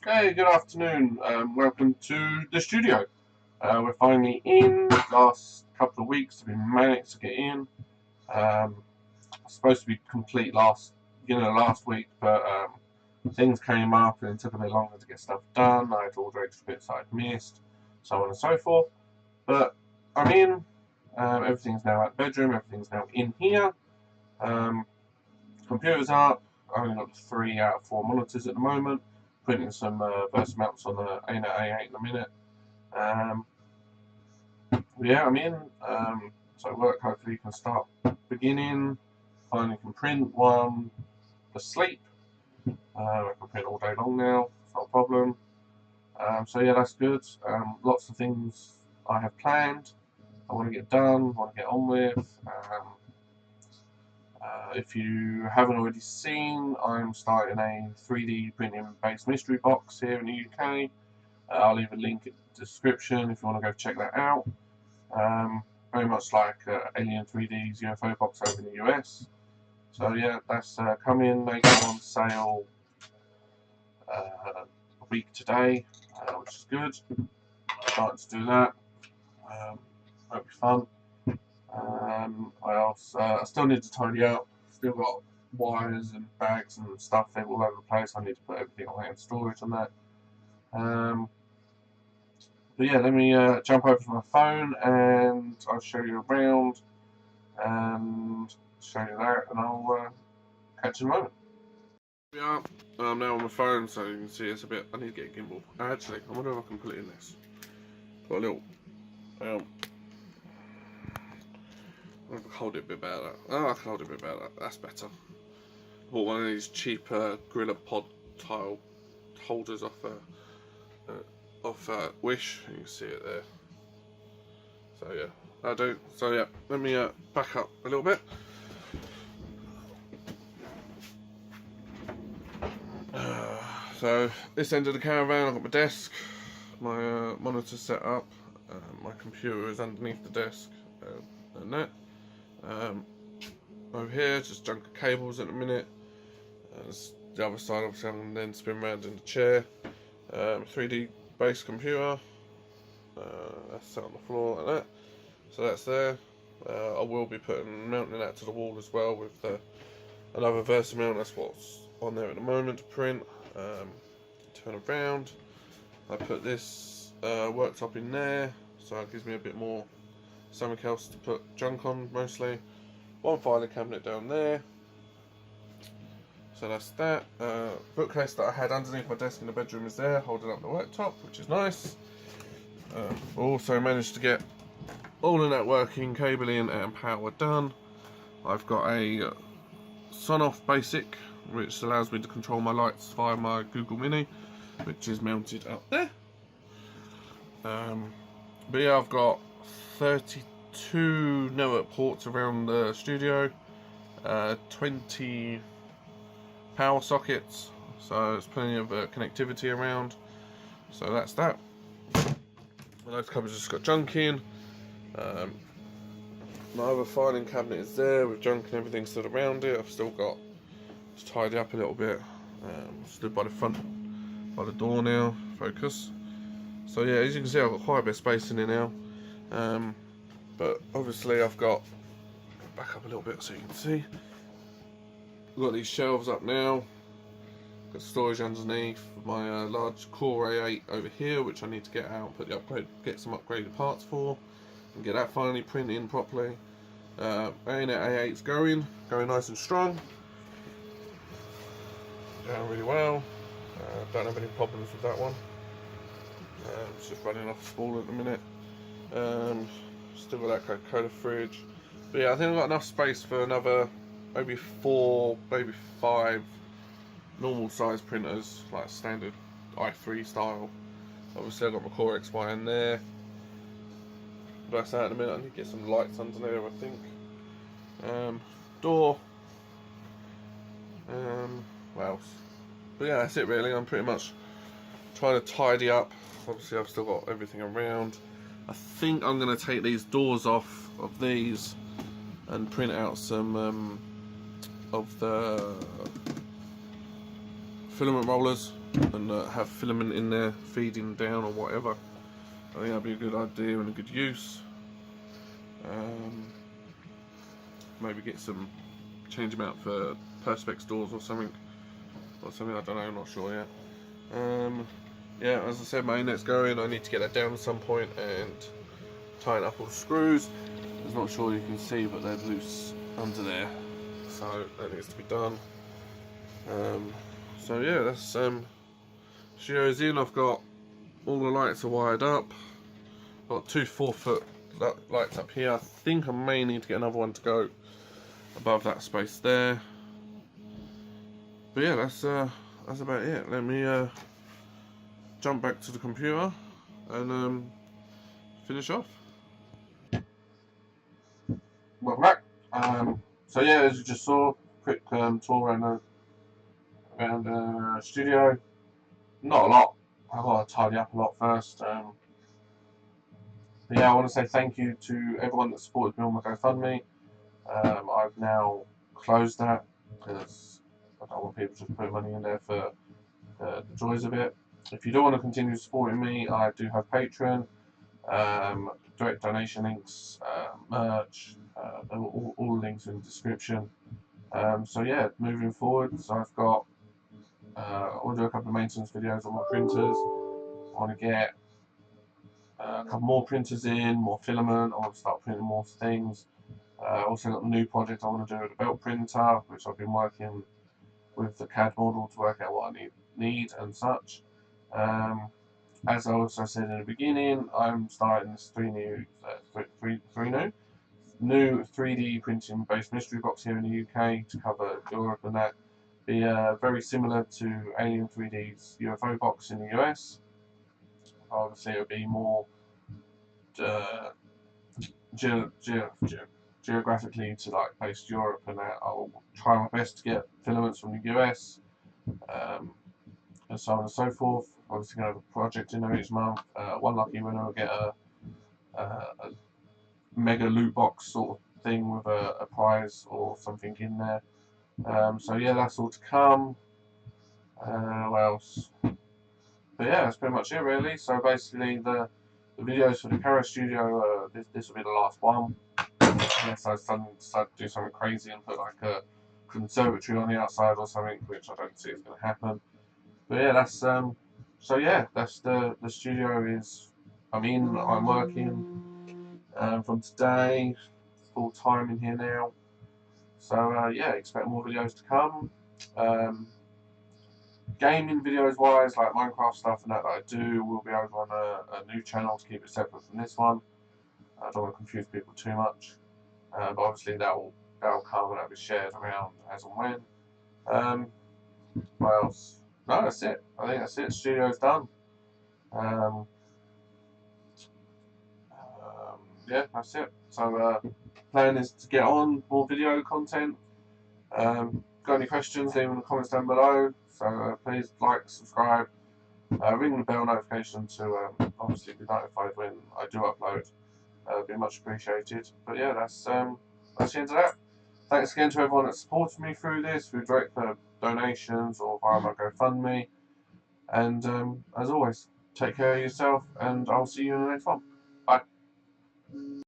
Hey, good afternoon. Welcome to the studio. We're finally in. Last couple of weeks have been manic to get in. Supposed to be complete last week, but things came up and it took a bit longer to get stuff done. I had to order extra bits I'd missed, so on and so forth. But I'm in. Everything's now at the bedroom. Everything's now in here. Um, Computer's up. I've only got 3 out of 4 monitors at the moment. Printing some verse mounts on the A8 in a minute. Um, yeah, I'm in. So work hopefully can start beginning. Finally can print one asleep. I can print all day long now. It's not a problem. So yeah, that's good. Lots of things I have planned. I want to get done. Want to get on with. If you haven't already seen, I'm starting a 3D printing based mystery box here in the UK. I'll leave a link in the description if you want to go check that out. Very much like Alien 3D's UFO box over in the US. So yeah, that's coming. They go on sale a week today, which is good. Starting to do that. That'll be fun. What else? I still need to tidy up. Still got wires and bags and stuff all over the place. I need to put everything away in storage and that. But yeah, let me jump over to my phone and I'll show you around and show you that, and I'll catch you in a moment. Yeah, I'm now on my phone, so you can see it's a bit. I need to get a gimbal. Actually, I wonder if I can put it in this. Got a little. I can hold it a bit better. Oh, I can hold it a bit better. That's better. Bought one of these cheaper Gorilla Pod tile holders off Wish. You can see it there. So yeah, I do. So yeah, let me back up a little bit. So this end of the caravan, I've got my desk, my monitor set up, my computer is underneath the desk, and that. Over here, just junk of cables at the minute. The other side, obviously, I'm going to then spin around in the chair. 3D based computer. That's set on the floor like that. So that's there. I will be mounting that to the wall as well with another Versa mount. That's what's on there at the moment to print. Turn around. I put this worktop in there, so it gives me a bit more something else to put junk on mostly. One filing cabinet down there. So that's that. Bookcase that I had underneath my desk in the bedroom is there, holding up the worktop, which is nice. Also managed to get all of that working, cabling and power done. I've got a Sonoff Basic, which allows me to control my lights via my Google Mini, which is mounted up there. But yeah, I've got 32 network ports around the studio, 20 power sockets, so there's plenty of connectivity around. So that's that. Those cupboards just got junk in. My other filing cabinet is there with junk and everything still around it. I've still got to tidy up a little bit. Stood by the front, by the door now. Focus. So yeah, as you can see, I've got quite a bit of space in here now. But obviously, I've got back up a little bit so you can see. I've got these shelves up now. Got storage underneath. My large Core A8 over here, which I need to get out, get some upgraded parts for, and get that finally printed properly. A8's going nice and strong. Going really well. Don't have any problems with that one. It's just running off spool at the minute. Still got that Coca-Cola fridge. But yeah, I think I've got enough space for another maybe 4, maybe 5 normal size printers, like standard i3 style. Obviously I've got my Core XY in there. But that's out in a minute. I need to get some lights under there, I think. Door. What else? But yeah, that's it really. I'm pretty much trying to tidy up. Obviously I've still got everything around. I think I'm going to take these doors off of these and print out some of the filament rollers and have filament in there feeding down or whatever. I think that'd be a good idea and a good use. Maybe get some, change them out for perspex doors or something. I don't know, I'm not sure yet. Yeah, as I said, my internet's going. I need to get that down at some point and tighten up all the screws. I'm not sure you can see, but they're loose under there, so that needs to be done. So yeah, that's studio's in. I've got all the lights are wired up. I've got 2 4-foot lights up here. I think I may need to get another one to go above that space there. But yeah, that's about it. Let me jump back to the computer and finish off. Welcome back. So yeah, as you just saw, quick tour around the studio. Not a lot. I've got to tidy up a lot first. But yeah, I want to say thank you to everyone that supported me on my GoFundMe. I've now closed that because I don't want people just putting money in there for the joys of it. If you do want to continue supporting me, I do have Patreon, direct donation links, merch, all links in the description. So yeah, moving forwards, I've got I want to do a couple of maintenance videos on my printers. I want to get a couple more printers in, more filament. I want to start printing more things. Also got a new project I want to do with a belt printer, which I've been working with the CAD model to work out what I need and such. As I also said in the beginning, I'm starting this three new 3D printing based mystery box here in the UK to cover Europe, and that be very similar to Alien 3D's UFO box in the US. Obviously, it'll be more geographically to like based Europe, and that I'll try my best to get filaments from the US, and so on and so forth. Obviously, going to have a project in there each month. One lucky winner will get a mega loot box sort of thing with a prize or something in there. So yeah, that's all to come. What else? But yeah, that's pretty much it really. So basically the videos for the CaraStudio, this will be the last one. Unless I decide to do something crazy and put like a conservatory on the outside or something, which I don't see is going to happen. But yeah, that's so yeah, that's the studio is. I'm working from today, full time in here now. So yeah, expect more videos to come. Gaming videos wise, like Minecraft stuff and that I do, will be over on a new channel to keep it separate from this one. I don't want to confuse people too much, but obviously that'll come and that'll be shared around as and when. What else? No, that's it. I think that's it. Studio's done. Um, yeah, that's it. So plan is to get on more video content. Got any questions, leave them in the comments down below. So please like, subscribe, ring the bell notification to obviously be notified when I do upload. Be much appreciated. But yeah, that's the end of that. Thanks again to everyone that supported me through this, through direct donations or via my GoFundMe. And as always, take care of yourself, and I'll see you in the next one. Bye.